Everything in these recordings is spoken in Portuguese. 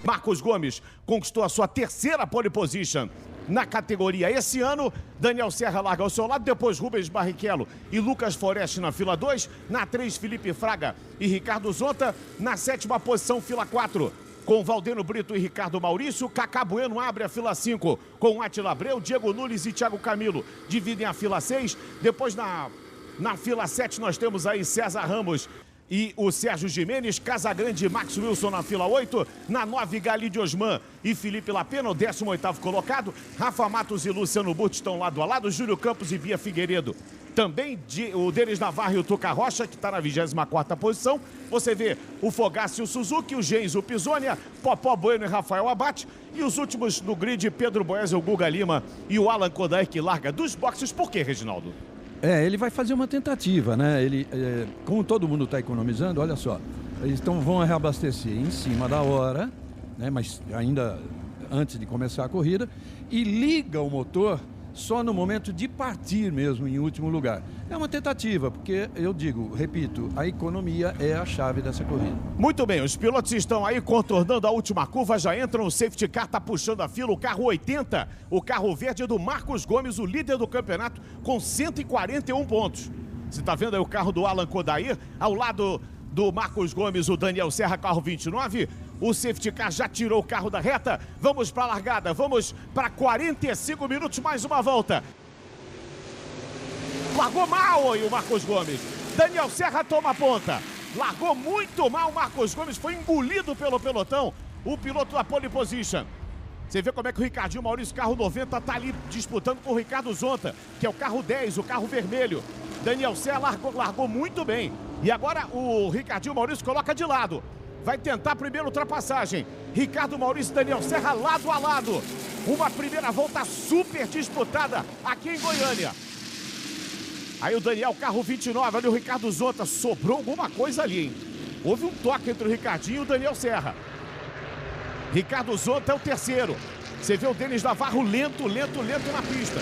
Marcos Gomes conquistou a sua terceira pole position na categoria. Esse ano, Daniel Serra larga ao seu lado, depois Rubens Barrichello e Lucas Forest na fila 2, na 3, Felipe Fraga e Ricardo Zonta, na 7ª posição, fila 4, com Valdeno Brito e Ricardo Maurício. Cacá Bueno abre a fila 5 com Átila Abreu, Diego Nunes e Thiago Camilo dividem a fila 6. Depois na fila 7 nós temos aí César Ramos e o Sérgio Gimenez, Casagrande e Max Wilson na fila 8, na 9, Galide Osman e Felipe Lapena, o 18º colocado, Rafa Matos e Luciano Burti estão lado a lado, Júlio Campos e Bia Figueiredo. Também o Denis Navarro e o Tuca Rocha, que está na 24ª posição. Você vê o Fogassi e o Suzuki, o Gens, o Pisonia, Popó Bueno e Rafael Abate. E os últimos no grid, Pedro Boésio, o Guga Lima e o Alan Kodair, que larga dos boxes. Por quê, Reginaldo? Ele vai fazer uma tentativa, né? Como todo mundo está economizando, olha só, eles vão reabastecer em cima da hora, né? Mas ainda antes de começar a corrida, e liga o motor só no momento de partir mesmo, em último lugar. É uma tentativa, porque eu digo, repito, a economia é a chave dessa corrida. Muito bem, os pilotos estão aí contornando a última curva, já entram, o safety car está puxando a fila, o carro 80, o carro verde do Marcos Gomes, o líder do campeonato, com 141 pontos. Você está vendo aí o carro do Alan Kodair, ao lado do Marcos Gomes, o Daniel Serra, carro 29. O safety car já tirou o carro da reta. Vamos para a largada, vamos para 45 minutos, mais uma volta. Largou mal aí o Marcos Gomes. Daniel Serra toma a ponta. Largou muito mal o Marcos Gomes, foi engolido pelo pelotão, o piloto da pole position. Você vê como é que o Ricardinho Maurício, carro 90, está ali disputando com o Ricardo Zonta, que é o carro 10, o carro vermelho. Daniel Serra largou muito bem. E agora o Ricardinho Maurício coloca de lado. Vai tentar a primeira ultrapassagem. Ricardo Maurício e Daniel Serra lado a lado. Uma primeira volta super disputada aqui em Goiânia. Aí o Daniel, carro 29, olha o Ricardo Zonta. Sobrou alguma coisa ali, hein? Houve um toque entre o Ricardinho e o Daniel Serra. Ricardo Zonta é o terceiro. Você vê o Denis Navarro lento na pista.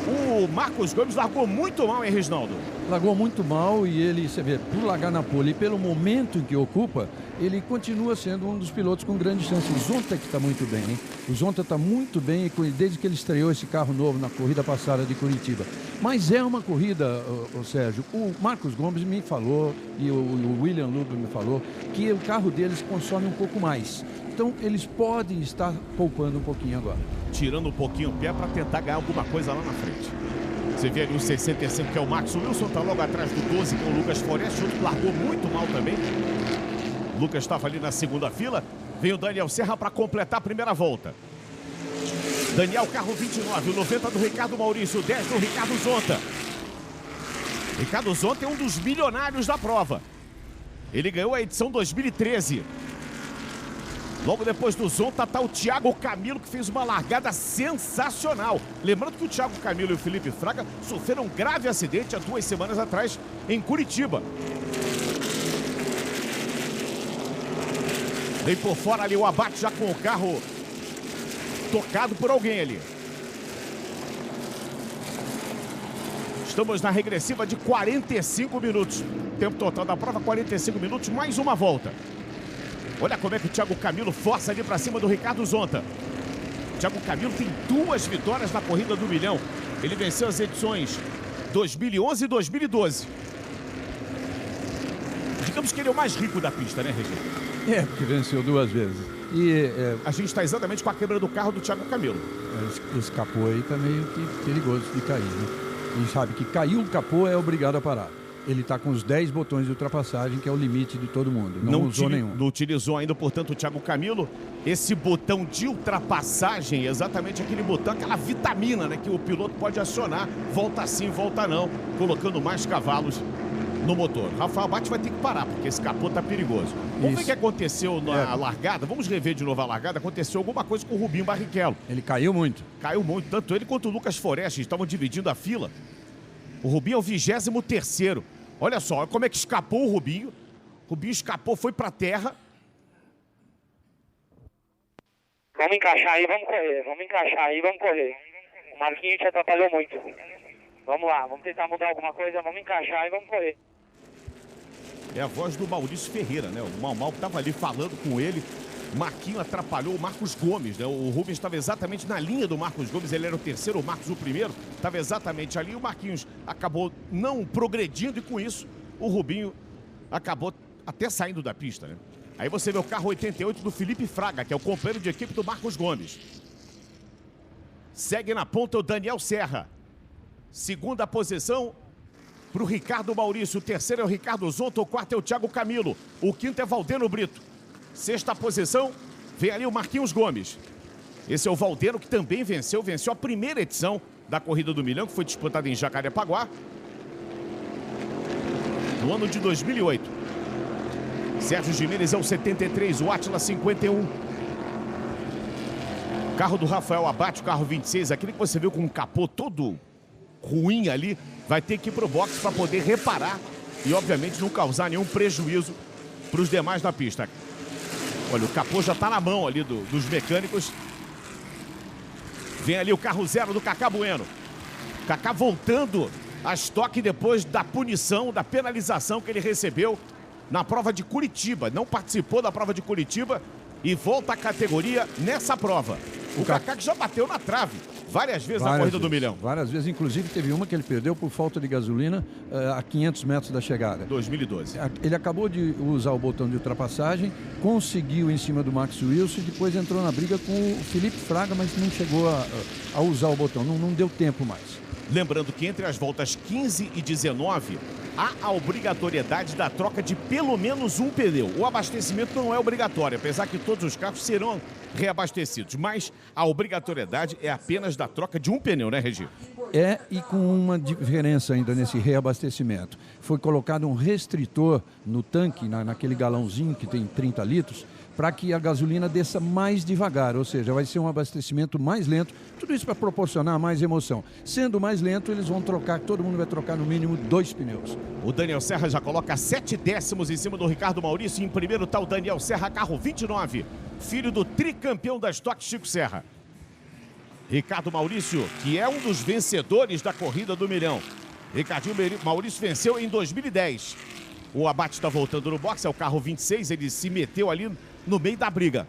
O Marcos Gomes largou muito mal, hein, Reginaldo? Largou muito mal e ele, você vê, por largar na pole e pelo momento em que ocupa, ele continua sendo um dos pilotos com grande chance. O Zonta que está muito bem, hein? O Zonta está muito bem desde que ele estreou esse carro novo na corrida passada de Curitiba. Mas é uma corrida, Sérgio, o Marcos Gomes me falou e o William Lugo me falou que o carro deles consome um pouco mais. Então eles podem estar poupando um pouquinho agora. Tirando um pouquinho o pé para tentar ganhar alguma coisa lá na frente. Você vê ali o 65, que é o Max Wilson, está logo atrás do 12, que é o Lucas Forest, que largou muito mal também. O Lucas estava ali na segunda fila. Vem o Daniel Serra para completar a primeira volta. Daniel, carro 29, o 90 do Ricardo Maurício, o 10 do Ricardo Zonta. Ricardo Zonta é um dos milionários da prova. Ele ganhou a edição 2013. Logo depois do Zonta está o Thiago Camilo, que fez uma largada sensacional. Lembrando que o Thiago Camilo e o Felipe Fraga sofreram um grave acidente há 2 semanas atrás em Curitiba. Vem por fora ali o Abate já com o carro tocado por alguém ali. Estamos na regressiva de 45 minutos. Tempo total da prova, 45 minutos, mais uma volta. Olha como é que o Thiago Camilo força ali para cima do Ricardo Zonta. O Thiago Camilo tem 2 vitórias na corrida do milhão. Ele venceu as edições 2011 e 2012. Digamos que ele é o mais rico da pista, né, Regina? Porque venceu 2 vezes. A gente está exatamente com a quebra do carro do Thiago Camilo. Esse capô aí está meio que perigoso de cair, né? A gente sabe que caiu o capô é obrigado a parar. Ele está com os 10 botões de ultrapassagem, que é o limite de todo mundo. Não usou nenhum. Não utilizou ainda, portanto, o Thiago Camilo. Esse botão de ultrapassagem, exatamente aquele botão, aquela vitamina, né, que o piloto pode acionar. Volta sim, volta não, colocando mais cavalos no motor. Rafael Abate vai ter que parar, porque esse capô está perigoso. Vamos ver o que aconteceu na largada. Vamos rever de novo a largada. Aconteceu alguma coisa com o Rubinho Barrichello. Ele caiu muito. Caiu muito. Tanto ele quanto o Lucas Forest estavam dividindo a fila. O Rubinho é o 23º. Olha só, olha como é que escapou o Rubinho. O Rubinho escapou, foi pra terra. Vamos encaixar aí, vamos correr. Vamos encaixar aí, vamos correr. O Marquinhos te atrapalhou muito. Vamos lá, vamos tentar mudar alguma coisa, vamos encaixar e vamos correr. É a voz do Maurício Ferreira, né? O Mau Mau que estava ali falando com ele. Marquinho atrapalhou o Marcos Gomes, né? O Rubens estava exatamente na linha do Marcos Gomes, ele era o terceiro, o Marcos o primeiro, estava exatamente ali. O Marquinhos acabou não progredindo e com isso o Rubinho acabou até saindo da pista, né? Aí você vê o carro 88 do Felipe Fraga, que é o companheiro de equipe do Marcos Gomes. Segue na ponta o Daniel Serra. Segunda posição para o Ricardo Maurício. O terceiro é o Ricardo Zonta. O quarto é o Thiago Camilo. O quinto é Valdeno Brito. Sexta posição, vem ali o Marquinhos Gomes. Esse é o Valdeno, que também venceu a primeira edição da Corrida do Milhão, que foi disputada em Jacarepaguá no ano de 2008. Sérgio Gimenez é o 73, o Átila 51. O carro do Rafael Abate, o carro 26, aquele que você viu com um capô todo ruim ali, vai ter que ir pro box para poder reparar e, obviamente, não causar nenhum prejuízo para os demais da pista. Olha, o capô já está na mão ali dos mecânicos. Vem ali o carro 0 do Cacá Bueno. Cacá voltando a estoque depois da punição, da penalização que ele recebeu na prova de Curitiba. Não participou da prova de Curitiba e volta à categoria nessa prova. O Cacá que já bateu na trave várias vezes na Corrida do Milhão. Várias vezes, inclusive teve uma que ele perdeu por falta de gasolina a 500 metros da chegada. 2012. Ele acabou de usar o botão de ultrapassagem, conseguiu em cima do Max Wilson e depois entrou na briga com o Felipe Fraga, mas não chegou a usar o botão, não deu tempo mais. Lembrando que entre as voltas 15 e 19, há a obrigatoriedade da troca de pelo menos um pneu. O abastecimento não é obrigatório, apesar que todos os carros serão reabastecidos. Mas a obrigatoriedade é apenas da troca de um pneu, né, Regi? É, e com uma diferença ainda nesse reabastecimento. Foi colocado um restritor no tanque, naquele galãozinho que tem 30 litros, para que a gasolina desça mais devagar, ou seja, vai ser um abastecimento mais lento, tudo isso para proporcionar mais emoção. Sendo mais lento, eles vão trocar, todo mundo vai trocar no mínimo 2 pneus. O Daniel Serra já coloca 7 décimos em cima do Ricardo Maurício. Em primeiro está o Daniel Serra, carro 29, filho do tricampeão da Stock Chico Serra. Ricardo Maurício, que é um dos vencedores da Corrida do Milhão. Ricardinho Maurício venceu em 2010. O Abate está voltando no box, é o carro 26, ele se meteu ali no meio da briga.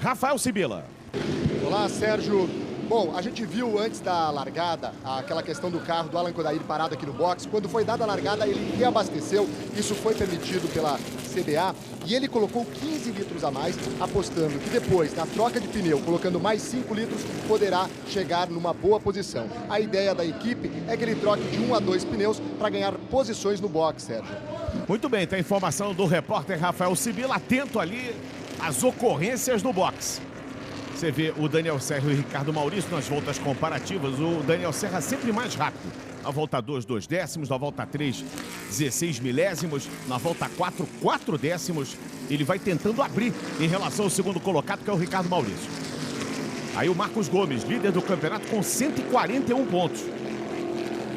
Rafael Sibila. Olá, Sérgio. Bom, a gente viu antes da largada aquela questão do carro do Alan Kodair parado aqui no box. Quando foi dada a largada, ele reabasteceu. Isso foi permitido pela CBA e ele colocou 15 litros a mais, apostando que depois, na troca de pneu, colocando mais 5 litros, poderá chegar numa boa posição. A ideia da equipe é que ele troque de 1 a 2 pneus para ganhar posições no box, Sérgio. Muito bem, tem a informação do repórter Rafael Sibila, atento ali às ocorrências no box. Você vê o Daniel Serra e o Ricardo Maurício nas voltas comparativas. O Daniel Serra sempre mais rápido. Na volta 2, 2 décimos. Na volta 3, 16 milésimos. Na volta 4, 4 décimos. Ele vai tentando abrir em relação ao segundo colocado, que é o Ricardo Maurício. Aí o Marcos Gomes, líder do campeonato, com 141 pontos.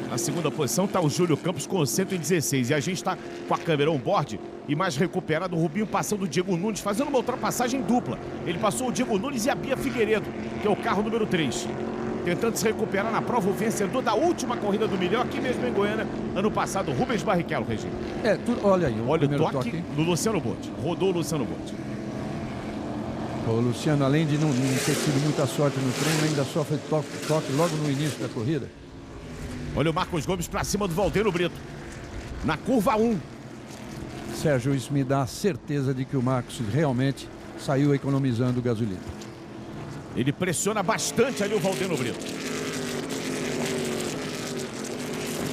Na segunda posição está o Júlio Campos com 116. E a gente está com a câmera on-board e mais recuperado o Rubinho passando o Diego Nunes, fazendo uma ultrapassagem dupla. Ele passou o Diego Nunes e a Bia Figueiredo, que é o carro número 3. Tentando se recuperar na prova, o vencedor da última Corrida do Milhão, aqui mesmo em Goiânia, ano passado, Rubens Barrichello, Regina. Olha aí, olha o toque do Luciano Botti. Rodou o Luciano Botti. O Luciano, além de não ter tido muita sorte no treino, ainda sofre toque logo no início da corrida. Olha o Marcos Gomes para cima do Valdeno Brito. Na curva 1. Sérgio, isso me dá a certeza de que o Marcos realmente saiu economizando gasolina. Ele pressiona bastante ali o Valdeno Brito.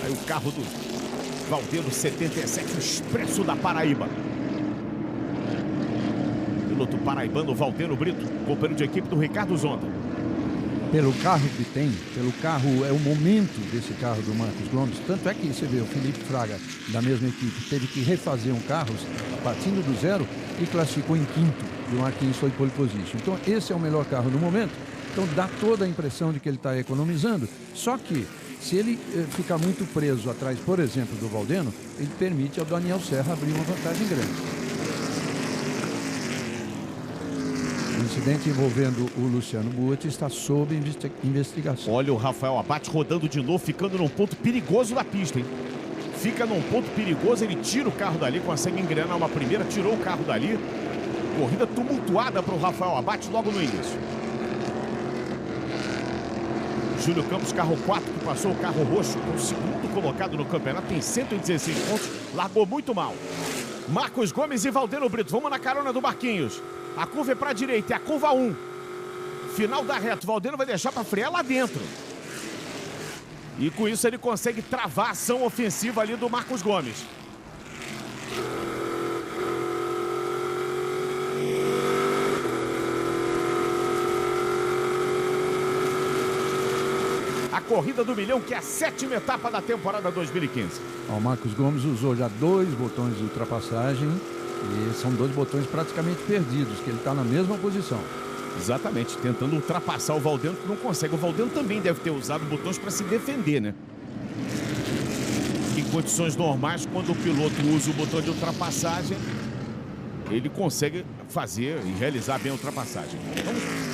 Aí o carro do Valdeno 77, o Expresso da Paraíba. Piloto paraibano Valdeno Brito, companheiro de equipe do Ricardo Zonta. Pelo carro que tem, pelo carro, é o momento desse carro do Marcos Gomes. Tanto é que você vê o Felipe Fraga, da mesma equipe, teve que refazer um carro partindo do zero e classificou em quinto. E o Marquinhos foi pole position. Então esse é o melhor carro no momento. Então dá toda a impressão de que ele está economizando. Só que se ele ficar muito preso atrás, por exemplo, do Valdeno, ele permite ao Daniel Serra abrir uma vantagem grande. O incidente envolvendo o Luciano Botti está sob investigação. Olha o Rafael Abate rodando de novo, ficando num ponto perigoso da pista, hein? fica num ponto perigoso, ele tira o carro dali, consegue engrenar uma primeira, tirou o carro dali. Corrida tumultuada para o Rafael Abate logo no início. Júlio Campos, carro 4, que passou o carro roxo, o segundo colocado no campeonato, tem 116 pontos, largou muito mal. Marcos Gomes e Valdeno Brito, vamos na carona do Marquinhos. A curva é para a direita, é a curva 1. Final da reta, o Valdeno vai deixar para frear lá dentro. E com isso ele consegue travar a ação ofensiva ali do Marcos Gomes. A corrida do milhão, que é a 7ª etapa da temporada 2015. O Marcos Gomes usou já 2 botões de ultrapassagem e são 2 botões praticamente perdidos, que ele está na mesma posição. Exatamente, tentando ultrapassar o Valdeno, que não consegue. O Valdeno também deve ter usado botões para se defender, né? Em condições normais, quando o piloto usa o botão de ultrapassagem, ele consegue fazer e realizar bem a ultrapassagem. Vamos...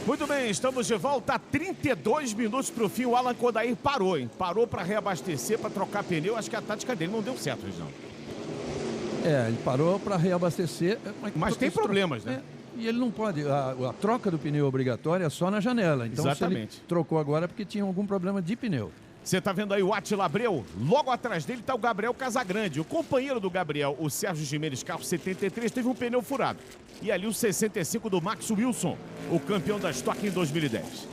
Muito bem, estamos de volta a 32 minutos para o fim. O Alan Kodair parou, hein? Parou para reabastecer, para trocar pneu. Acho que a tática dele não deu certo, Reginaldo. Ele parou para reabastecer. Mas tem problemas, né? E ele não pode. A troca do pneu obrigatória é só na janela. Então, exatamente. Se ele trocou agora é porque tinha algum problema de pneu. Você tá vendo aí o Átila Abreu? Logo atrás dele tá o Gabriel Casagrande. O companheiro do Gabriel, o Sérgio Gimenez, carro 73, teve um pneu furado. E ali o 65 do Max Wilson, o campeão da Stock em 2010.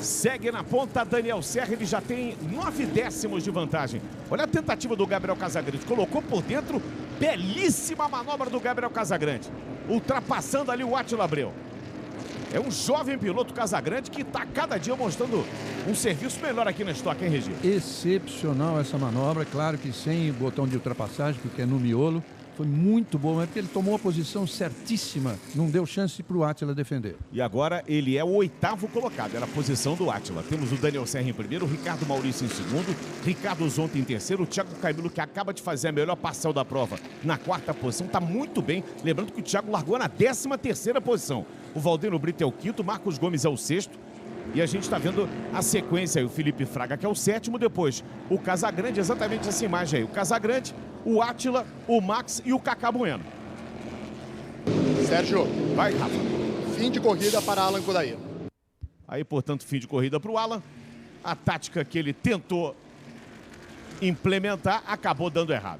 Segue na ponta Daniel Serra, ele já tem 9 décimos de vantagem. Olha a tentativa do Gabriel Casagrande. Colocou por dentro, belíssima manobra do Gabriel Casagrande. Ultrapassando ali o Átila Abreu. É um jovem piloto Casagrande que está cada dia mostrando um serviço melhor aqui na Stock, hein, Regi? Excepcional essa manobra, claro que sem botão de ultrapassagem, porque é no miolo. Foi muito bom, é porque ele tomou a posição certíssima, não deu chance para o Átila defender. E agora ele é o 8º colocado, era a posição do Átila. Temos o Daniel Serra em primeiro, o Ricardo Maurício em segundo, Ricardo Zonta em terceiro, o Thiago Camilo, que acaba de fazer a melhor parcial da prova, na 4ª posição, está muito bem. Lembrando que o Thiago largou na 13ª posição. O Valdeno Brito é o 5º, Marcos Gomes é o 6º. E a gente está vendo a sequência aí, o Felipe Fraga, que é o 7º, depois o Casagrande, exatamente essa imagem aí. O Casagrande, o Átila, o Max e o Cacá Bueno. Sérgio, Vai, Rafa. fim de corrida para Alan Kodair. Aí, portanto, fim de corrida para o Alan. A tática que ele tentou implementar acabou dando errado.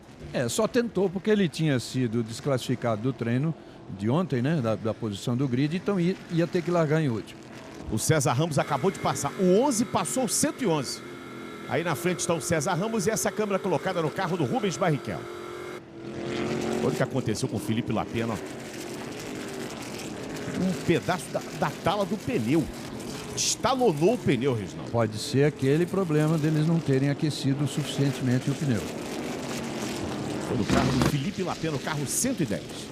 Só tentou porque ele tinha sido desclassificado do treino de ontem, né, da posição do grid, então ia ter que largar em último. O César Ramos acabou de passar. O 11 passou o 111. Aí na frente está o César Ramos e essa câmera colocada no carro do Rubens Barrichello. Olha o que aconteceu com o Felipe Lapena. Um pedaço da tala do pneu. Estalonou o pneu, Reginaldo. Pode ser aquele problema deles não terem aquecido suficientemente o pneu. Foi no carro do Felipe Lapena, o carro 110.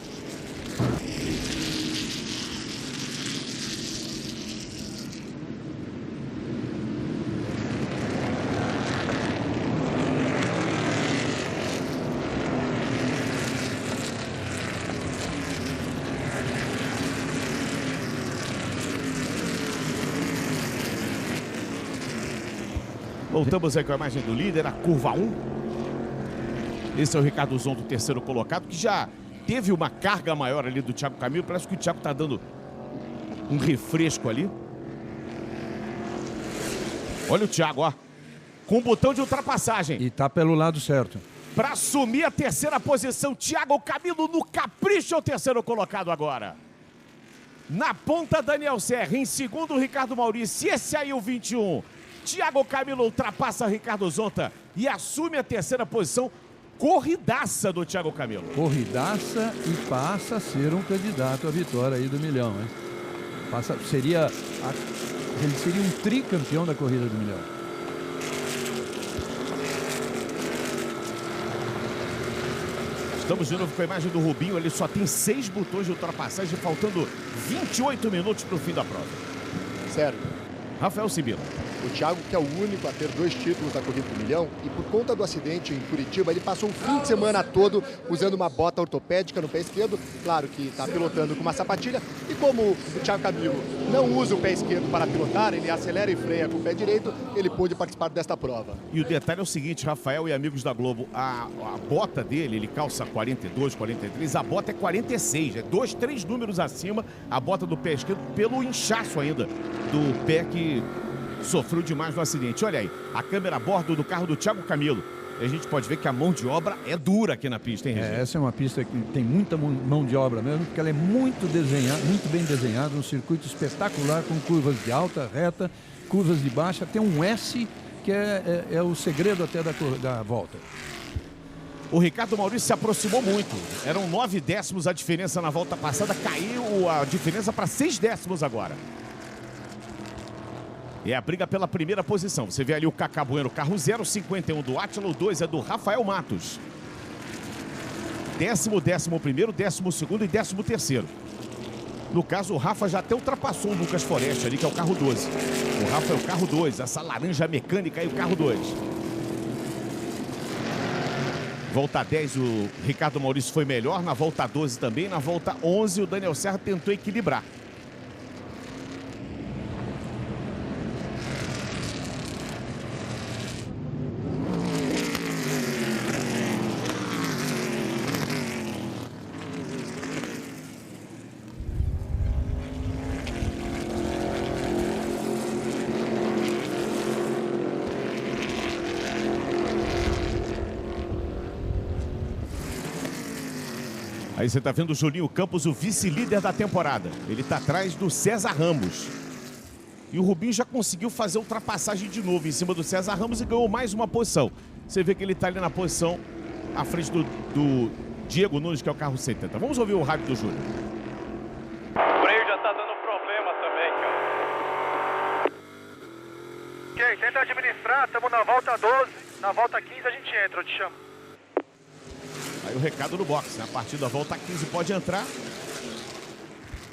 Voltamos aí com a imagem do líder, a curva 1. Esse é o Ricardo Zonta, o 3º colocado, que já teve uma carga maior ali do Thiago Camilo. Parece que o Thiago está dando um refresco ali. Olha o Thiago, ó. Com o botão de ultrapassagem. E tá pelo lado certo. Para assumir a 3ª posição, Thiago Camilo no capricho, é o 3º colocado agora. Na ponta, Daniel Serra. Em segundo, Ricardo Maurício. Esse aí, o 21. Thiago Camilo ultrapassa Ricardo Zonta e assume a 3ª posição. Corridaça do Thiago Camilo. Corridaça e passa a ser um candidato à vitória aí do milhão, hein? Ele seria um tricampeão da corrida do milhão. Estamos de novo com a imagem do Rubinho. Ele só tem 6 botões de ultrapassagem, faltando 28 minutos para o fim da prova. Sério. Rafael Sibila. O Thiago, que é o único a ter 2 títulos da Corrida do Milhão, e por conta do acidente em Curitiba, ele passou o fim de semana todo usando uma bota ortopédica no pé esquerdo. Claro que está pilotando com uma sapatilha. E como o Thiago Camilo não usa o pé esquerdo para pilotar, ele acelera e freia com o pé direito, ele pôde participar desta prova. E o detalhe é o seguinte, Rafael e amigos da Globo, a bota dele, ele calça 42, 43, a bota é 46, é 2, 3 números acima, a bota do pé esquerdo, pelo inchaço ainda do pé que sofreu demais no acidente. Olha aí, a câmera a bordo do carro do Thiago Camilo. E a gente pode ver que a mão de obra é dura aqui na pista, hein, Regina? Essa é uma pista que tem muita mão de obra mesmo, porque ela é muito bem desenhada, um circuito espetacular, com curvas de alta, reta, curvas de baixa, tem um S que é o segredo até da volta. O Ricardo Maurício se aproximou muito. Eram 9 décimos a diferença na volta passada, caiu a diferença para 6 décimos agora. É a briga pela primeira posição. Você vê ali o Cacá Bueno, carro 0, 51 do Átila, o 2 é do Rafael Matos. 10º, 11º, 12º e 13º. No caso, o Rafa já até ultrapassou o Lucas Foreste ali, que é o carro 12. O Rafa é o carro 2, essa laranja mecânica aí, o carro 2. Volta 10, o Ricardo Maurício foi melhor. Na volta 12 também. Na volta 11, o Daniel Serra tentou equilibrar. Aí você tá vendo o Julinho Campos, o vice-líder da temporada. Ele tá atrás do César Ramos. E o Rubinho já conseguiu fazer ultrapassagem de novo em cima do César Ramos e ganhou mais uma posição. Você vê que ele tá ali na posição à frente do Diego Nunes, que é o carro 70. Vamos ouvir o rádio do Júlio. O freio já tá dando problema também, cara. Ok, tenta administrar, estamos na volta 12, na volta 15 a gente entra, eu te chamo. Aí o recado no box, né? A partir da volta 15 pode entrar.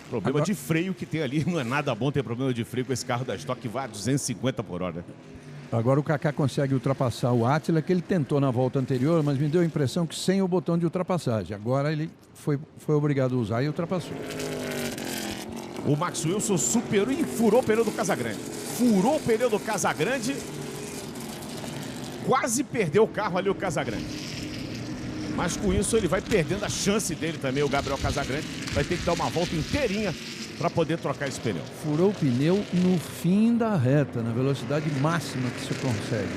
Problema de freio que tem ali, não é nada bom ter problema de freio com esse carro da Stock que vai a 250 por hora. Agora o Kaká consegue ultrapassar o Átila, que ele tentou na volta anterior, mas me deu a impressão que sem o botão de ultrapassagem. Agora ele foi obrigado a usar e ultrapassou. O Max Wilson superou e furou o pneu do Casagrande. Furou o pneu do Casagrande. Quase perdeu o carro ali, o Casagrande. Mas com isso ele vai perdendo a chance dele também, o Gabriel Casagrande. Vai ter que dar uma volta inteirinha para poder trocar esse pneu. Furou o pneu no fim da reta, na velocidade máxima que se consegue.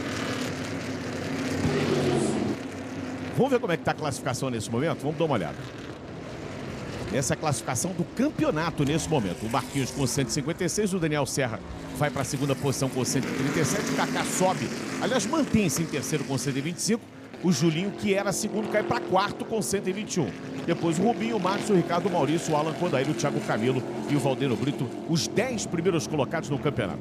Vamos ver como é que está a classificação nesse momento? Vamos dar uma olhada. Essa é a classificação do campeonato nesse momento. O Marquinhos com 156, o Daniel Serra vai para a segunda posição com 137, o Kaká sobe, aliás, mantém-se em terceiro com 125. O Julinho, que era segundo, cai para quarto com 121. Depois o Rubinho, o Márcio, o Ricardo, o Maurício, o Alan Kodair, o Thiago Camilo e o Valdeno Brito, os 10 primeiros colocados no campeonato.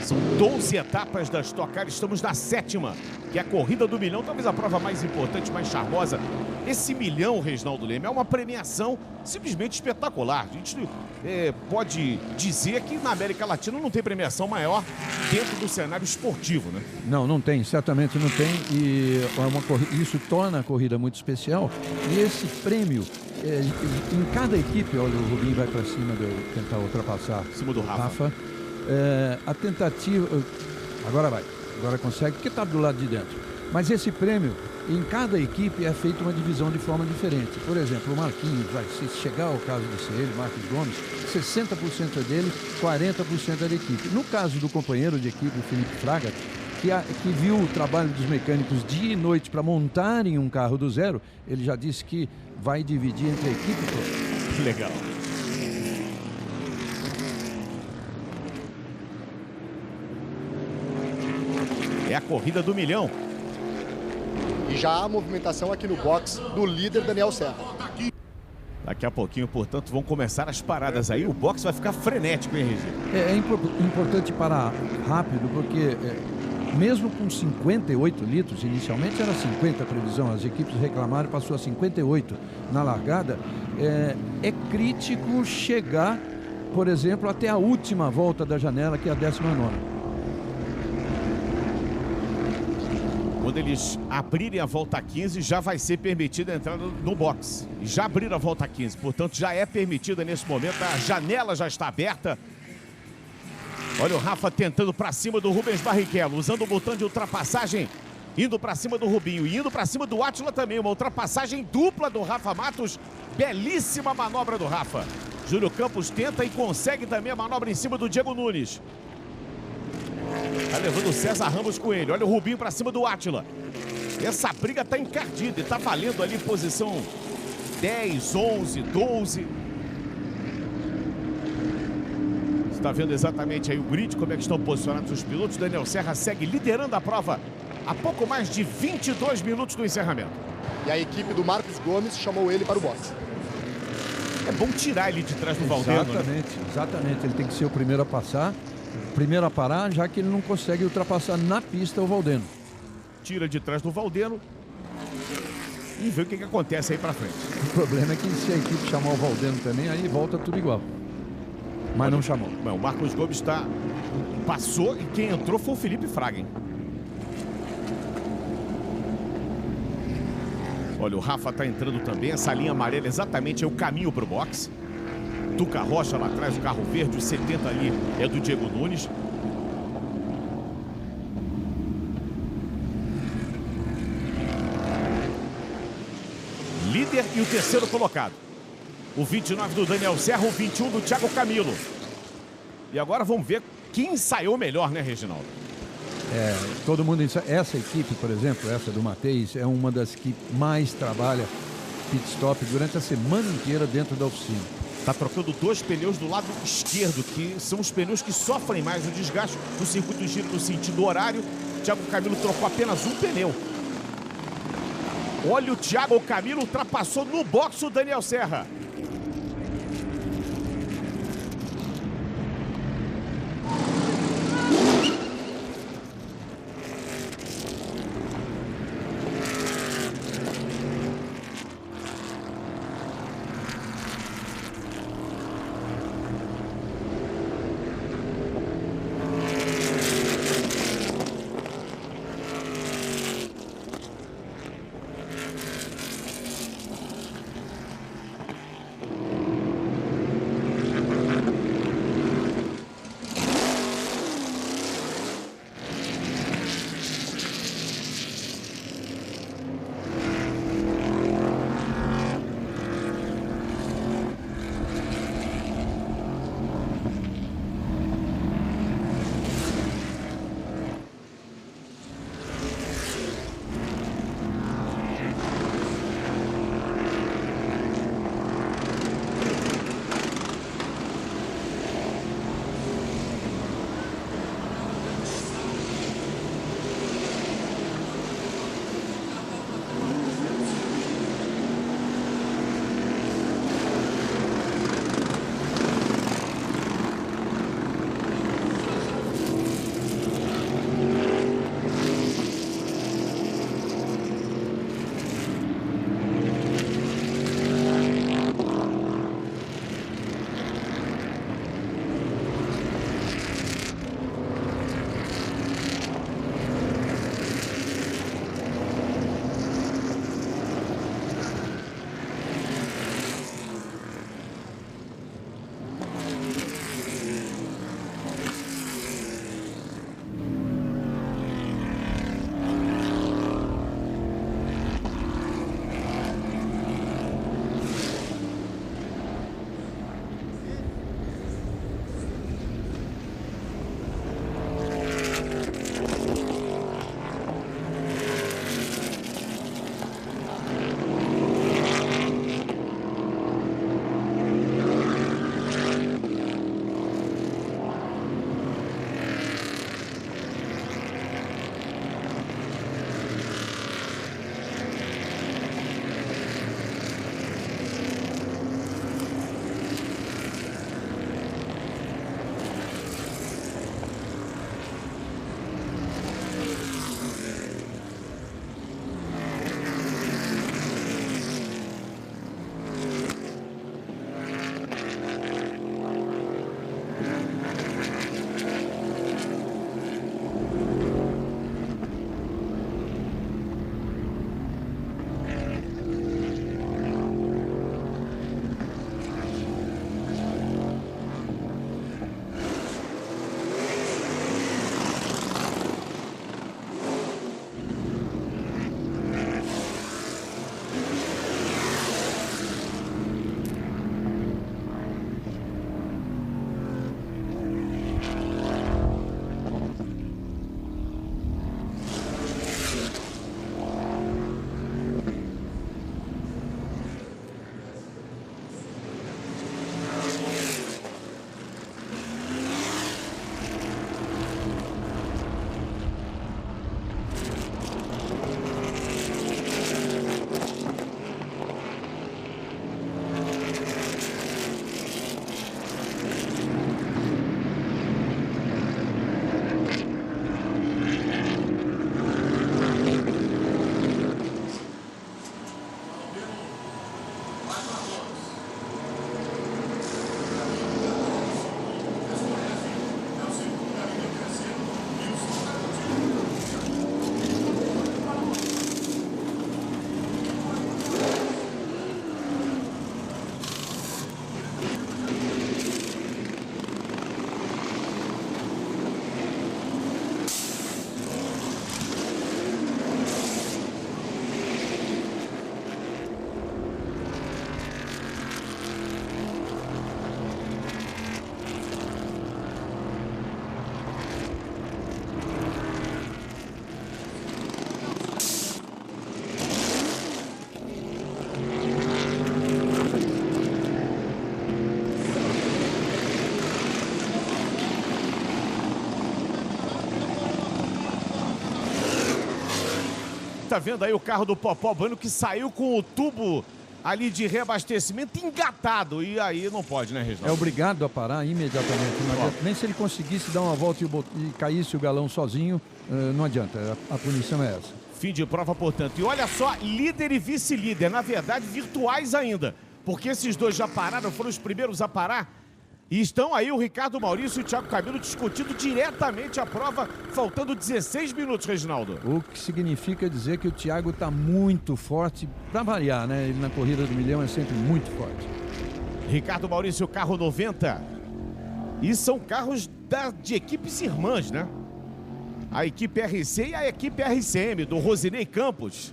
São 12 etapas da Stock Car, estamos na 7ª, que é a corrida do milhão, talvez a prova mais importante, mais charmosa. Esse milhão, Reginaldo Leme, é uma premiação simplesmente espetacular. A gente pode dizer que na América Latina não tem premiação maior dentro do cenário esportivo, né? Não tem, certamente não tem. E isso torna a corrida muito especial. E esse prêmio, em cada equipe, olha, o Rubinho vai para cima de tentar ultrapassar em cima do Rafa. A tentativa, agora consegue, porque está do lado de dentro. Mas esse prêmio, em cada equipe, é feita uma divisão de forma diferente. Por exemplo, o Marquinhos, se chegar ao caso de ser ele, Marcos Gomes, 60% é dele, 40% é da equipe. No caso do companheiro de equipe, o Felipe Fraga, que viu o trabalho dos mecânicos dia e noite para montarem um carro do zero, ele já disse que vai dividir entre a equipe toda. Que legal. É a corrida do milhão. E já há movimentação aqui no box do líder Daniel Serra. Daqui a pouquinho, portanto, vão começar as paradas aí. O box vai ficar frenético, hein, Regi? É importante parar rápido, porque mesmo com 58 litros, inicialmente era 50 a previsão, as equipes reclamaram, passou a 58 na largada. É crítico chegar, por exemplo, até a última volta da janela, que é a 19ª. Quando eles abrirem a volta 15, já vai ser permitida a entrada no box. Já abriram a volta 15, portanto já é permitida nesse momento. A janela já está aberta. Olha o Rafa tentando para cima do Rubens Barrichello, usando o botão de ultrapassagem, indo para cima do Rubinho e indo para cima do Átila também. Uma ultrapassagem dupla do Rafa Matos. Belíssima manobra do Rafa. Júlio Campos tenta e consegue também a manobra em cima do Diego Nunes. Tá levando o César Ramos com ele. Olha o Rubinho pra cima do Átila. Essa briga tá encardida e tá valendo ali posição 10, 11, 12. Você tá vendo exatamente aí o grid, como é que estão posicionados os pilotos. Daniel Serra segue liderando a prova a pouco mais de 22 minutos do encerramento. E a equipe do Marcos Gomes chamou ele para o boxe. É bom tirar ele de trás do Valdeno. Exatamente. Ele tem que ser o primeiro a passar. Primeiro a parar, já que ele não consegue ultrapassar na pista o Valdeno. Tira de trás do Valdeno e vê o que acontece aí pra frente. O problema é que se a equipe chamar o Valdeno também, aí volta tudo igual. Mas não chamou. O Marcos Gomes passou e quem entrou foi o Felipe Fraga, hein? Olha, o Rafa tá entrando também. Essa linha amarela exatamente é o caminho pro boxe. Tuca Rocha lá atrás, o carro verde, o 70 ali é do Diego Nunes. Líder e o terceiro colocado. O 29 do Daniel Serra, o 21 do Thiago Camilo. E agora vamos ver quem ensaiou melhor, né, Reginaldo? Todo mundo essa equipe, por exemplo, essa do Matheus, é uma das que mais trabalha pit stop durante a semana inteira dentro da oficina. Tá trocando 2 pneus do lado esquerdo, que são os pneus que sofrem mais o desgaste do circuito giro no sentido horário. Thiago Camilo trocou apenas um pneu. Olha o Thiago Camilo, ultrapassou no boxe o Daniel Serra. está vendo aí o carro do Popó Bueno que saiu com o tubo ali de reabastecimento engatado. E aí não pode, né, Reginaldo? É obrigado a parar imediatamente. Não adianta. Nem se ele conseguisse dar uma volta e caísse o galão sozinho, não adianta. A punição é essa. Fim de prova, portanto. E olha só, líder e vice-líder, na verdade, virtuais ainda. Porque esses dois já pararam, foram os primeiros a parar. E estão aí o Ricardo Maurício e o Thiago Camilo discutindo diretamente a prova, faltando 16 minutos, Reginaldo. O que significa dizer que o Thiago está muito forte, para variar, né? Ele na corrida do milhão é sempre muito forte. Ricardo Maurício, carro 90. E são carros de equipes irmãs, né? A equipe RC e a equipe RCM, do Rosinei Campos.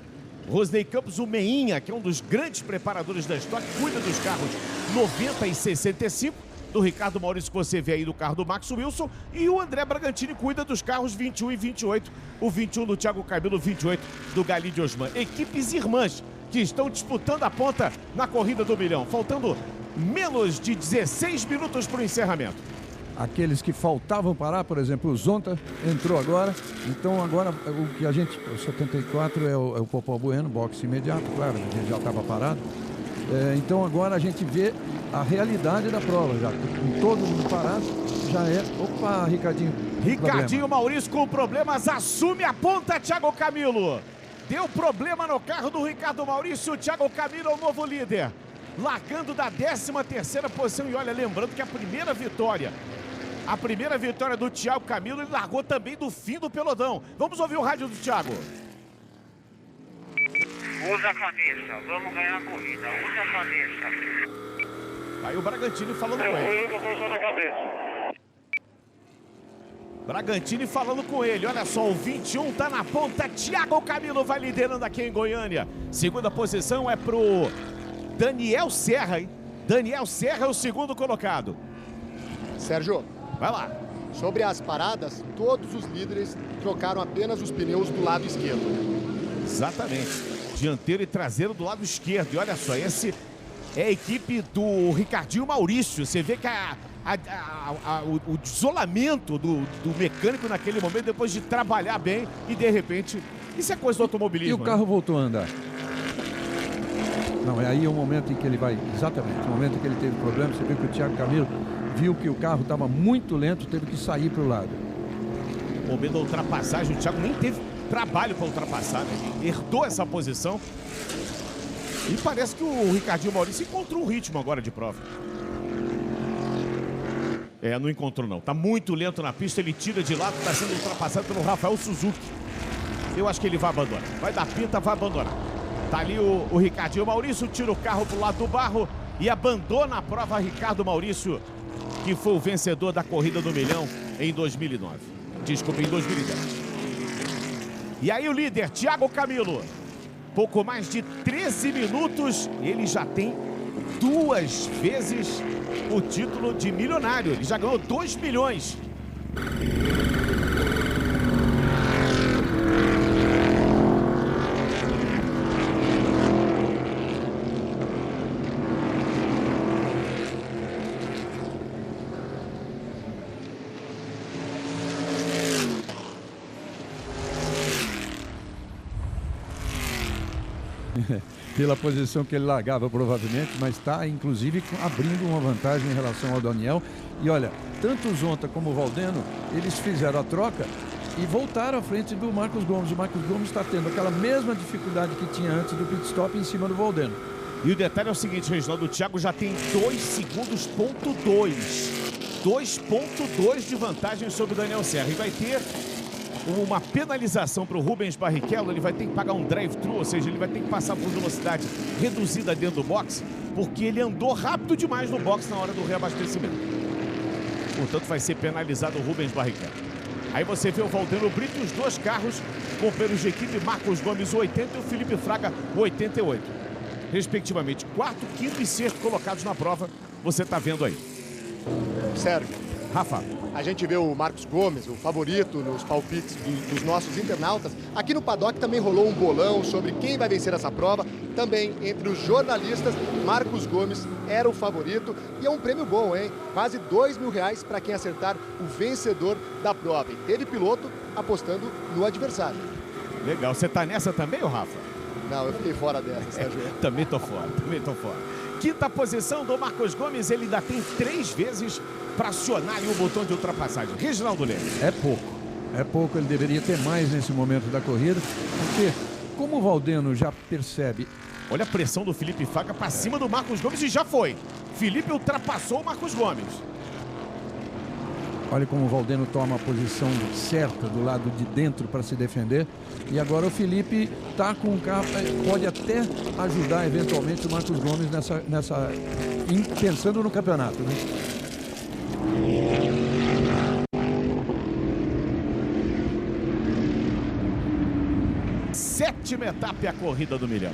Rosinei Campos, o Meinha, que é um dos grandes preparadores da Stock, cuida dos carros 90 e 65. Do Ricardo Maurício, que você vê aí do carro do Max Wilson, e o André Bragantini cuida dos carros 21 e 28, o 21 do Thiago Camilo, o 28 do Gali de Osman. Equipes irmãs que estão disputando a ponta na corrida do milhão, faltando menos de 16 minutos para o encerramento. Aqueles que faltavam parar, por exemplo, o Zonta entrou agora, então agora o que a gente, o 74 é o Popó Bueno, boxe imediato, claro, ele já estava parado. Então agora a gente vê a realidade da prova, já com todo mundo parado, já é... Opa, Ricardinho. Ricardinho Maurício com problemas, assume a ponta, Thiago Camilo. Deu problema no carro do Ricardo Maurício, o Thiago Camilo é o novo líder. Largando da 13ª posição e olha, lembrando que a primeira vitória do Thiago Camilo, ele largou também do fim do pelotão. Vamos ouvir o rádio do Thiago. Usa a cabeça, vamos ganhar a corrida, usa a cabeça. Aí o Bragantini falando com ele. Bragantini falando com ele, olha só, o 21 tá na ponta, Thiago Camilo vai liderando aqui em Goiânia. Segunda posição é pro Daniel Serra, hein? Daniel Serra é o segundo colocado. Sérgio, vai lá. Sobre as paradas, todos os líderes trocaram apenas os pneus do lado esquerdo. Exatamente. Dianteiro e traseiro do lado esquerdo. E olha só, esse é a equipe do Ricardinho Maurício. Você vê que o isolamento do mecânico naquele momento, depois de trabalhar bem e de repente... Isso é coisa do automobilismo. E o carro voltou a andar. Não, é aí o momento em que ele vai... Exatamente, o momento em que ele teve problema. Você vê que o Thiago Camilo viu que o carro estava muito lento, teve que sair para o lado. O momento da ultrapassagem, o Thiago nem teve trabalho para ultrapassar, né? Herdou essa posição. E parece que o Ricardinho Maurício encontrou um ritmo agora de prova. Não encontrou não. Tá muito lento na pista, ele tira de lado, tá sendo ultrapassado pelo Rafael Suzuki. Eu acho que ele vai abandonar. Vai dar pinta, vai abandonar. Tá ali o Ricardinho Maurício, tira o carro pro lado do barro e abandona a prova. Ricardo Maurício, que foi o vencedor da corrida do milhão em 2009. Desculpa, em 2010. E aí o líder, Thiago Camilo. Pouco mais de 13 minutos, ele já tem 2 vezes o título de milionário. Ele já ganhou 2 milhões. Pela posição que ele largava provavelmente, mas está inclusive abrindo uma vantagem em relação ao Daniel. E olha, tanto o Zonta como o Valdeno, eles fizeram a troca e voltaram à frente do Marcos Gomes. O Marcos Gomes está tendo aquela mesma dificuldade que tinha antes do pit stop em cima do Valdeno. E o detalhe é o seguinte, Reginaldo, o Thiago já tem 2 segundos, ponto 2. 2.2 de vantagem sobre o Daniel Serra. E vai ter uma penalização para o Rubens Barrichello. Ele vai ter que pagar um drive-thru, ou seja, ele vai ter que passar por velocidade reduzida dentro do box, porque ele andou rápido demais no box na hora do reabastecimento. Portanto, vai ser penalizado o Rubens Barrichello. Aí você vê o Valdeno Brito e os 2 carros, companheiros de equipe, Marcos Gomes, o 80 e o Felipe Fraga, o 88. Respectivamente, 4º, 5º e 6º colocados na prova. Você está vendo aí. Sérgio, Rafa, a gente vê o Marcos Gomes, o favorito nos palpites dos nossos internautas. Aqui no paddock também rolou um bolão sobre quem vai vencer essa prova. Também entre os jornalistas, Marcos Gomes era o favorito. E é um prêmio bom, hein? Quase R$2.000 para quem acertar o vencedor da prova. E teve piloto apostando no adversário. Legal. Você tá nessa também, ô Rafa? Não, eu fiquei fora dessa, Sérgio. Também tô fora. Quinta posição do Marcos Gomes, ele ainda tem 3 vezes para acionar ali o botão de ultrapassagem. Reginaldo Leme. É pouco, ele deveria ter mais nesse momento da corrida, porque como o Valdeno já percebe... Olha a pressão do Felipe Fraga para cima do Marcos Gomes e já foi. Felipe ultrapassou o Marcos Gomes. Olha como o Valdeno toma a posição certa do lado de dentro para se defender. E agora o Felipe está com o carro, pode até ajudar eventualmente o Marcos Gomes pensando no campeonato, né? Sétima etapa é a corrida do milhão.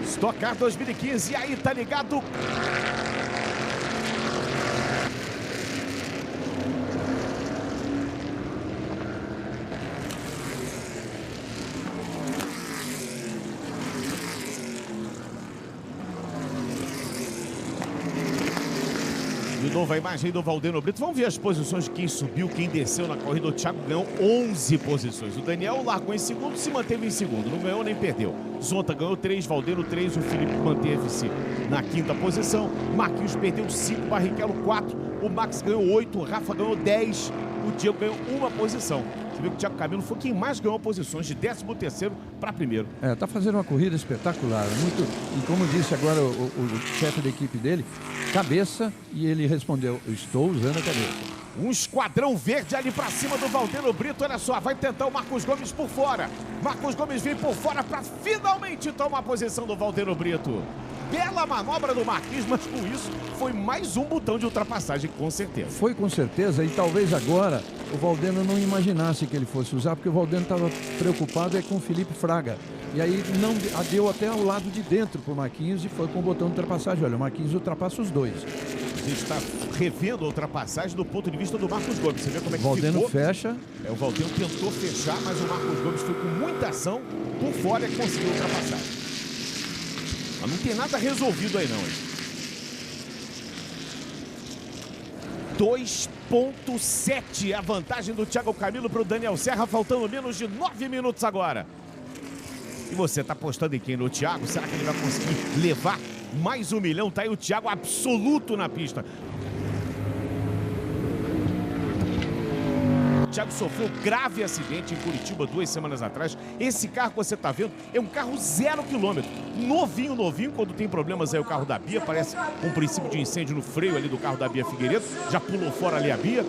Stock Car 2015, e aí tá ligado? De novo a imagem do Valdeno Brito. Vamos ver as posições de quem subiu, quem desceu na corrida. O Thiago ganhou 11 posições. O Daniel largou em segundo, se manteve em segundo. Não ganhou nem perdeu. Zonta ganhou 3, Valdeno 3. O Felipe manteve-se na quinta posição. Marquinhos perdeu 5, Barrichello 4. O Max ganhou 8, o Rafa ganhou 10. O Diego ganhou 1 posição. Você viu que o Thiago Camilo foi quem mais ganhou posições, de 13º para primeiro. Tá fazendo uma corrida espetacular. Muito, e como disse agora o chefe da equipe dele, cabeça, e ele respondeu, eu estou usando a cabeça. Um esquadrão verde ali para cima do Valdeno Brito. Olha só, vai tentar o Marcos Gomes por fora. Marcos Gomes vem por fora para finalmente tomar a posição do Valdeno Brito. Bela manobra do Marquinhos, mas com isso foi mais um botão de ultrapassagem, com certeza. Foi com certeza, e talvez agora o Valdeno não imaginasse que ele fosse usar, porque o Valdeno estava preocupado com o Felipe Fraga. E aí não deu até ao lado de dentro para o Marquinhos e foi com o botão de ultrapassagem. Olha, o Marquinhos ultrapassa os dois. A gente está revendo a ultrapassagem do ponto de vista do Marcos Gomes. Você vê como é que Valdeno ficou? Fecha. O Valdeno tentou fechar, mas o Marcos Gomes foi com muita ação por fora e conseguiu ultrapassar. Mas não tem nada resolvido aí não, hein? 2,7 a vantagem do Thiago Camilo para o Daniel Serra, faltando menos de 9 minutos agora. E você está apostando em quem? No Thiago? Será que ele vai conseguir levar mais 1 milhão? Tá aí o Thiago absoluto na pista. O Thiago sofreu grave acidente em Curitiba 2 semanas atrás. Esse carro que você está vendo é um carro 0 km. Novinho. Quando tem problemas aí o carro da Bia, parece um princípio de incêndio no freio ali do carro da Bia Figueiredo. Já pulou fora ali a Bia.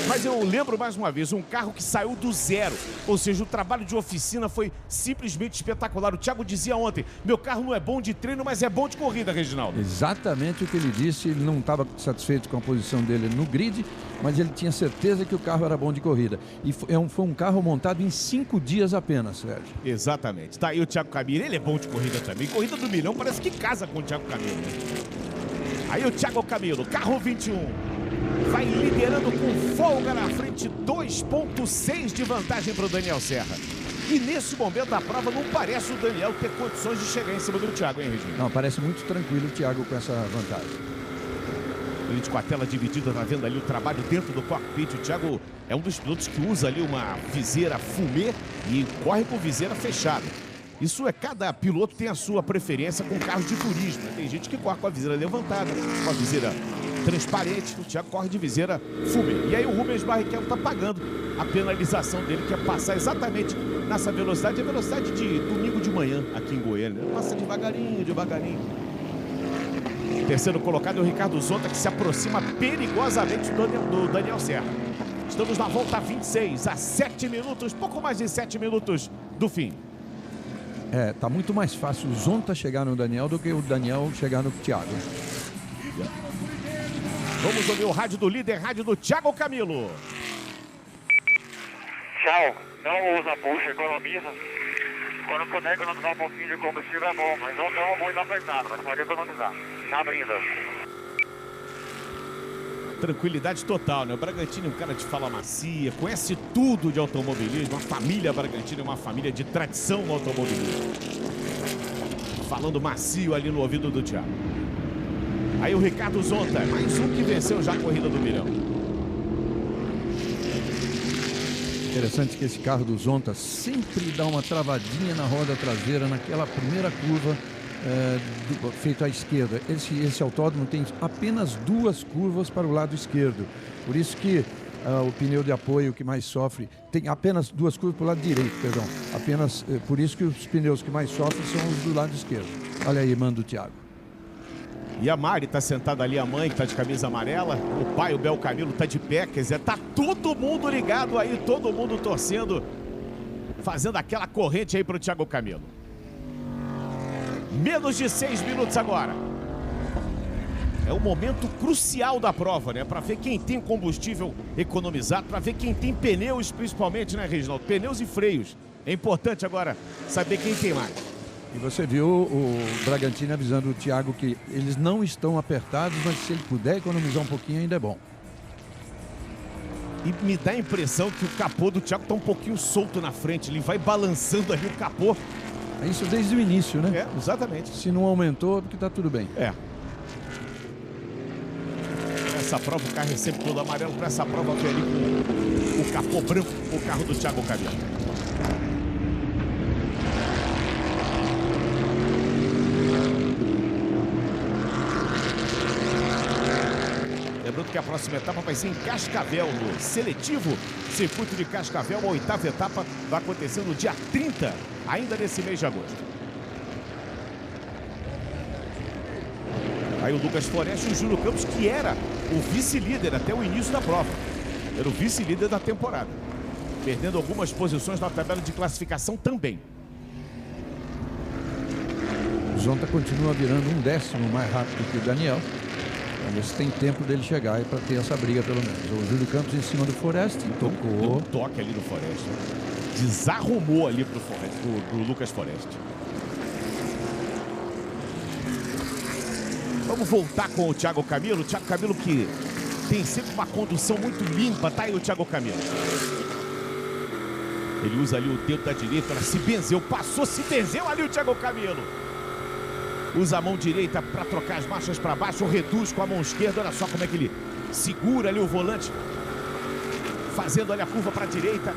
Mas eu lembro mais uma vez, um carro que saiu do zero. Ou seja, o trabalho de oficina foi simplesmente espetacular. O Thiago dizia ontem, meu carro não é bom de treino, mas é bom de corrida, Reginaldo. Exatamente o que ele disse. Ele não estava satisfeito com a posição dele no grid, mas ele tinha certeza que o carro era bom de corrida. E foi um carro montado em 5 dias apenas, Sérgio. Exatamente. Tá aí o Thiago Camilo, ele é bom de corrida também. Corrida do milhão parece que casa com o Thiago Camilo, né? Aí o Thiago Camilo, carro 21. Vai liderando com folga na frente, 2,6 de vantagem para o Daniel Serra. E nesse momento da prova não parece o Daniel ter condições de chegar em cima do Thiago, hein, Regina? Não, parece muito tranquilo o Thiago com essa vantagem. A gente com a tela dividida, tá vendo ali o trabalho dentro do cockpit. O Thiago é um dos pilotos que usa ali uma viseira fumê e corre com viseira fechada. Isso é, cada piloto tem a sua preferência com carros de turismo, né? Tem gente que corre com a viseira levantada, com a viseira transparente. O Thiago corre de viseira fumê. E aí o Rubens Barrichello está pagando a penalização dele, que é passar exatamente nessa velocidade, a velocidade de domingo de manhã aqui em Goiânia. Passa devagarinho. Terceiro colocado é o Ricardo Zonta, que se aproxima perigosamente do Daniel Serra. Estamos na volta 26, a 7 minutos, pouco mais de 7 minutos do fim. Tá muito mais fácil o Zonta chegar no Daniel do que o Daniel chegar no Thiago. Vamos ouvir o rádio do líder, rádio do Thiago Camilo. Tchau, não usa puxa, economiza. Quando puder economizar um pouquinho de combustível é bom, mas não tão muito apertado, mas pode economizar. Tá abrindo. Tranquilidade total, né? O Bragantino é um cara de fala macia, conhece tudo de automobilismo. A família Bragantino é uma família de tradição no automobilismo. Falando macio ali no ouvido do Thiago. Aí o Ricardo Zonta, mais um que venceu já a corrida do milhão. interessante que esse carro do Zonta sempre dá uma travadinha na roda traseira, naquela primeira curva feita à esquerda. Esse autódromo tem apenas 2 curvas para o lado esquerdo. Por isso que o pneu de apoio que mais sofre tem apenas 2 curvas para o lado direito, perdão. Por isso que os pneus que mais sofrem são os do lado esquerdo. Olha aí, manda o Thiago. E a Mari tá sentada ali, a mãe que tá de camisa amarela, o pai, o Bel Camilo, tá de pé, quer dizer, tá todo mundo ligado aí, todo mundo torcendo, fazendo aquela corrente aí pro Thiago Camilo. Menos de 6 minutos agora. É o momento crucial da prova, né? Para ver quem tem combustível economizado, para ver quem tem pneus, principalmente, né, Reginaldo? Pneus e freios. É importante agora saber quem tem mais. E você viu o Bragantino avisando o Thiago que eles não estão apertados, mas se ele puder economizar um pouquinho ainda é bom. E me dá a impressão que o capô do Thiago tá um pouquinho solto na frente, ele vai balançando ali o capô. É isso desde o início, né? É, exatamente. Se não aumentou, é porque tá tudo bem. É. Essa prova o carro é sempre todo amarelo, para essa prova ver ali com o capô branco, o carro do Thiago Camilo. Lembrando que a próxima etapa vai ser em Cascavel, no seletivo circuito de Cascavel. A 8ª etapa vai acontecer no dia 30, ainda nesse mês de agosto. Aí o Lucas Forest e o Júlio Campos, que era o vice-líder até o início da prova. Era o vice-líder da temporada. Perdendo algumas posições na tabela de classificação também. O Zonta continua virando 1/10 mais rápido que o Daniel. Vamos ver se tem tempo dele chegar aí para ter essa briga pelo menos. O Júlio Campos em cima do Forest, tocou. Deu um toque ali do Forest. Desarrumou ali pro Lucas Forest. Vamos voltar com o Thiago Camilo. O Thiago Camilo que tem sempre uma condução muito limpa. Tá aí o Thiago Camilo. Ele usa ali o dedo da direita, se benzeu, passou, se benzeu ali o Thiago Camilo. Usa a mão direita para trocar as marchas para baixo, reduz com a mão esquerda. Olha só como é que ele segura ali o volante, fazendo ali a curva para a direita.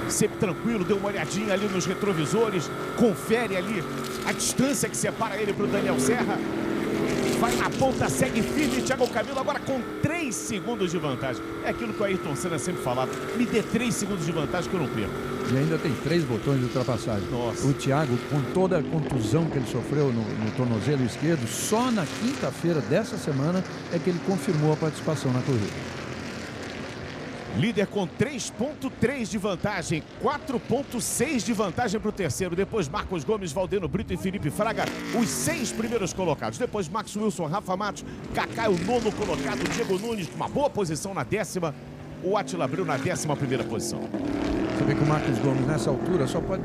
Sempre tranquilo, deu uma olhadinha ali nos retrovisores, confere ali a distância que separa ele para o Daniel Serra. Vai na ponta, segue firme, Thiago Camilo agora com 3 segundos de vantagem. É aquilo que o Ayrton Senna sempre falava, me dê 3 segundos de vantagem que eu não perco. E ainda tem 3 botões de ultrapassagem. Nossa. O Thiago, com toda a contusão que ele sofreu no tornozelo esquerdo, só na quinta-feira dessa semana é que ele confirmou a participação na corrida. Líder com 3,3 de vantagem, 4,6 de vantagem para o terceiro. Depois Marcos Gomes, Valdeno Brito e Felipe Fraga, os 6 primeiros colocados. Depois Max Wilson, Rafa Matos, Kaká, o 9º colocado. Diego Nunes, uma boa posição na 10ª. O Átila Abreu na 11ª posição. Você vê que o Marcos Gomes nessa altura só pode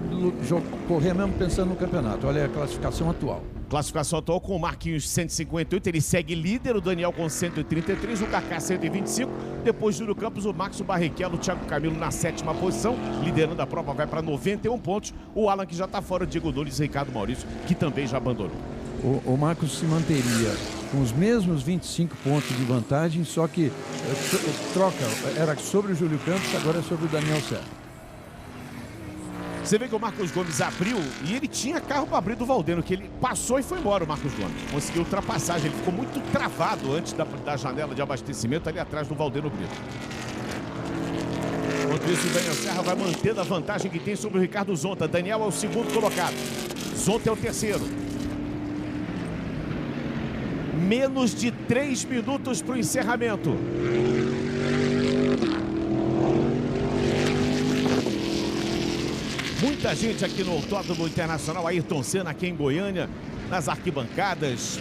correr mesmo pensando no campeonato. Olha a classificação atual. Classificação atual com o Marquinhos 158, ele segue líder, o Daniel com 133, o Kaká 125, depois Júlio Campos, o Max, o Barrichello, o Thiago Camilo na 7ª posição, liderando a prova, vai para 91 pontos, o Alan que já está fora, o Diego Nunes e Ricardo Maurício, que também já abandonou. O Marcos se manteria com os mesmos 25 pontos de vantagem, só que troca, era sobre o Júlio Campos, agora é sobre o Daniel Serra. Você vê que o Marcos Gomes abriu e ele tinha carro para abrir do Valdeno, que ele passou e foi embora o Marcos Gomes. Conseguiu ultrapassagem, ele ficou muito travado antes da janela de abastecimento ali atrás do Valdeno Brito. Enquanto isso, o Daniel Serra vai mantendo a vantagem que tem sobre o Ricardo Zonta. Daniel é o 2º colocado, Zonta é o 3º. Menos de 3 minutos para o encerramento. Muita gente aqui no Autódromo Internacional Ayrton Senna, aqui em Goiânia, nas arquibancadas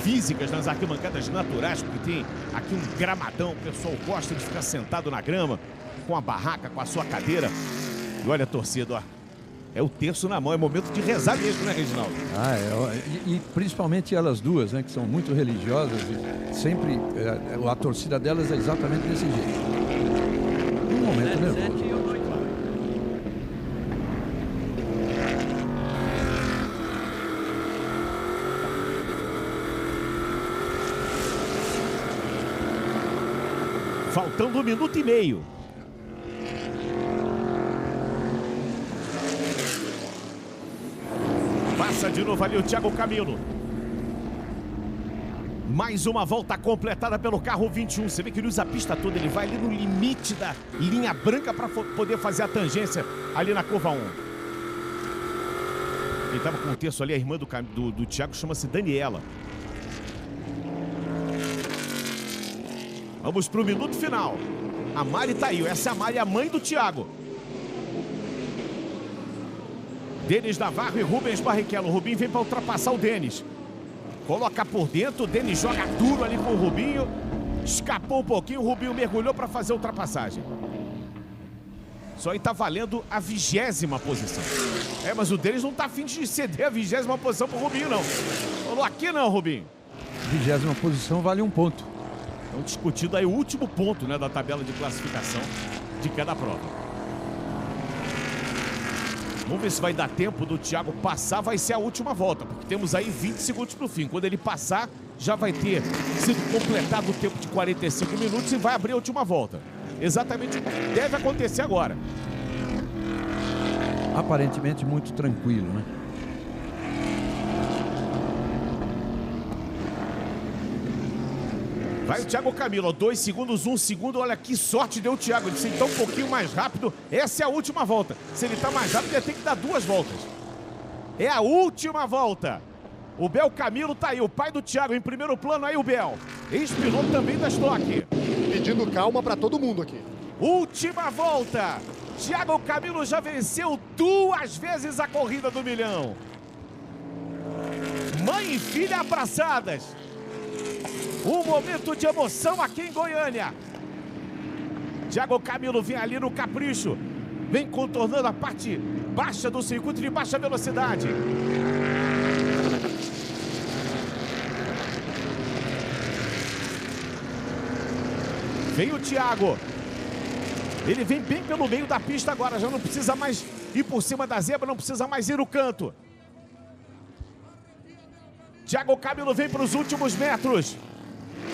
físicas, nas arquibancadas naturais, porque tem aqui um gramadão, o pessoal gosta de ficar sentado na grama, com a barraca, com a sua cadeira. E olha a torcida, ó, é o terço na mão, é momento de rezar mesmo, né, Reginaldo? E principalmente elas duas, né, que são muito religiosas e sempre a torcida delas é exatamente desse jeito. Um momento nervoso. Faltando 1 minuto e meio. Passa de novo ali o Thiago Camilo. Mais uma volta completada pelo carro 21. Você vê que ele usa a pista toda, ele vai ali no limite da linha branca para poder fazer a tangência ali na curva 1. Quem estava com o terço ali, a irmã do Thiago, chama-se Daniela. Vamos para o minuto final. A Mari tá aí, essa é a Mari, a mãe do Thiago. Denis Navarro e Rubens Barrichello. O Rubinho vem para ultrapassar o Denis. Coloca por dentro, o Denis joga duro ali com o Rubinho. Escapou um pouquinho, o Rubinho mergulhou para fazer a ultrapassagem. Só aí tá valendo a 20ª posição. Mas o Denis não tá afim de ceder a 20ª posição pro Rubinho, não. Falou aqui não, Rubinho. 20ª posição vale 1 ponto. Então discutido aí o último ponto, né, da tabela de classificação de cada prova. Vamos ver se vai dar tempo do Thiago passar, vai ser a última volta, porque temos aí 20 segundos pro fim. Quando ele passar, já vai ter sido completado o tempo de 45 minutos e vai abrir a última volta. Exatamente o que deve acontecer agora. Aparentemente muito tranquilo, né? Vai o Thiago Camilo, 2 segundos, 1 segundo. Olha que sorte deu o Thiago. Ele sentou um pouquinho mais rápido. Essa é a última volta. Se ele tá mais rápido, ele tem que dar 2 voltas. É a última volta. O Bel Camilo tá aí, o pai do Thiago em primeiro plano. Aí o Bel, ex-piloto também da Stock. Pedindo calma para todo mundo aqui. Última volta. Thiago Camilo já venceu 2 vezes a corrida do milhão. Mãe e filha abraçadas. Um momento de emoção aqui em Goiânia. Thiago Camilo vem ali no capricho. Vem contornando a parte baixa do circuito de baixa velocidade. Vem o Thiago. Ele vem bem pelo meio da pista agora. Já não precisa mais ir por cima da zebra, não precisa mais ir no canto. Thiago Camilo vem para os últimos metros.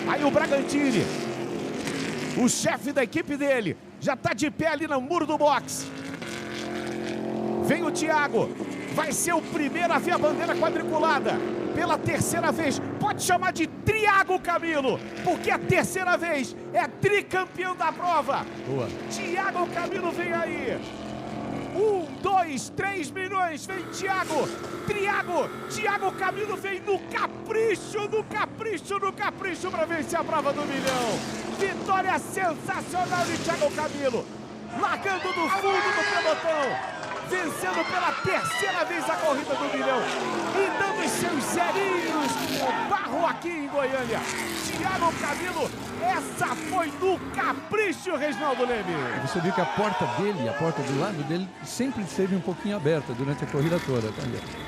Aí o Bragantini, o chefe da equipe dele, já está de pé ali no muro do boxe. Vem o Thiago, vai ser o primeiro a ver a bandeira quadriculada. Pela 3ª vez, pode chamar de Thiago Camilo, porque a 3ª vez é tricampeão da prova. Boa. Thiago Camilo vem aí. 1, 2, 3 milhões, vem Thiago. Thiago Camilo vem no capricho para vencer a prova do milhão. Vitória sensacional de Thiago Camilo. Largando do fundo do pelotão. Vencendo pela 3ª vez a corrida do milhão. E dando os seus zerinhos no barro aqui em Goiânia. Thiago Camilo, essa foi no capricho, Reginaldo Leme. Você viu que a porta dele, a porta do lado dele, sempre esteve um pouquinho aberta durante a corrida toda.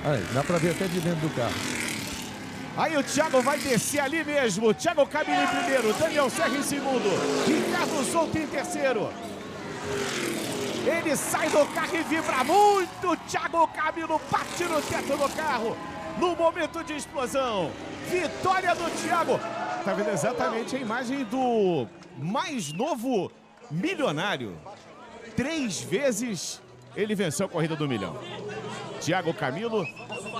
Aí, dá para ver até de dentro do carro. Aí o Thiago vai descer ali mesmo. Thiago Camilo em primeiro, Daniel Serra em segundo, Ricardo Souto em terceiro. Ele sai do carro e vibra muito. Thiago Camilo bate no teto do carro no momento de explosão. Vitória do Thiago. Tá vendo exatamente a imagem do mais novo milionário. 3 vezes ele venceu a corrida do milhão. Thiago Camilo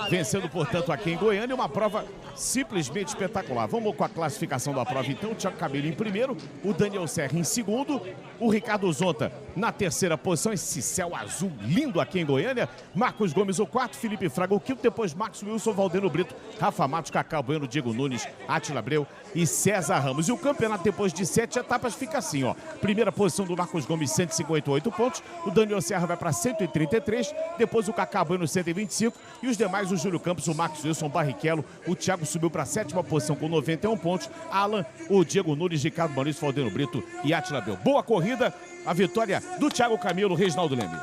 vencendo, portanto, aqui em Goiânia, uma prova simplesmente espetacular. Vamos com a classificação da prova, então. O Thiago Camilo em primeiro, o Daniel Serra em segundo, o Ricardo Zonta na 3ª posição, esse céu azul lindo aqui em Goiânia, Marcos Gomes o 4º, Felipe Fraga o 5º, depois Max Wilson, Valdeno Brito, Rafa Matos, Cacau Bueno, Diego Nunes, Átila Abreu e César Ramos. E o campeonato, depois de 7 etapas, fica assim, ó. Primeira posição do Marcos Gomes, 158 pontos, o Daniel Serra vai para 133, depois o Cacau Bueno, 125, e os demais, o Júlio Campos, o Max Wilson, Barrichello, o Thiago subiu para a 7ª posição com 91 pontos, Alan, o Diego Nunes, Ricardo Maurício, Valdeno Brito e Átila Abreu. Boa corrida, a vitória do Thiago Camilo, Reginaldo Leme.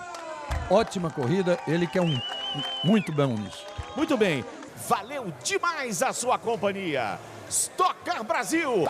Ótima corrida, ele que é muito bom nisso. Muito bem, valeu demais a sua companhia. Stock Car Brasil.